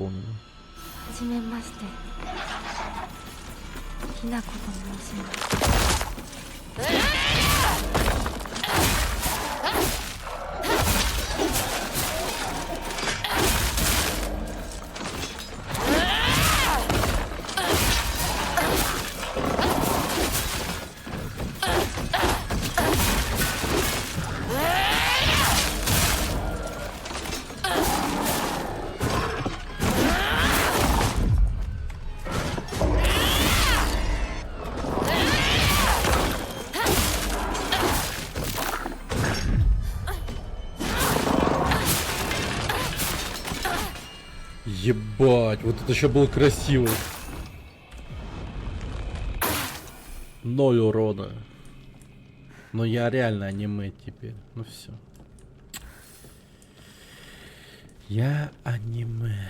помню. はじめまして。ひなこと申します。Ебать, вот это еще было красиво. 0 урона. Но я реально аниме теперь. Ну все. Я аниме.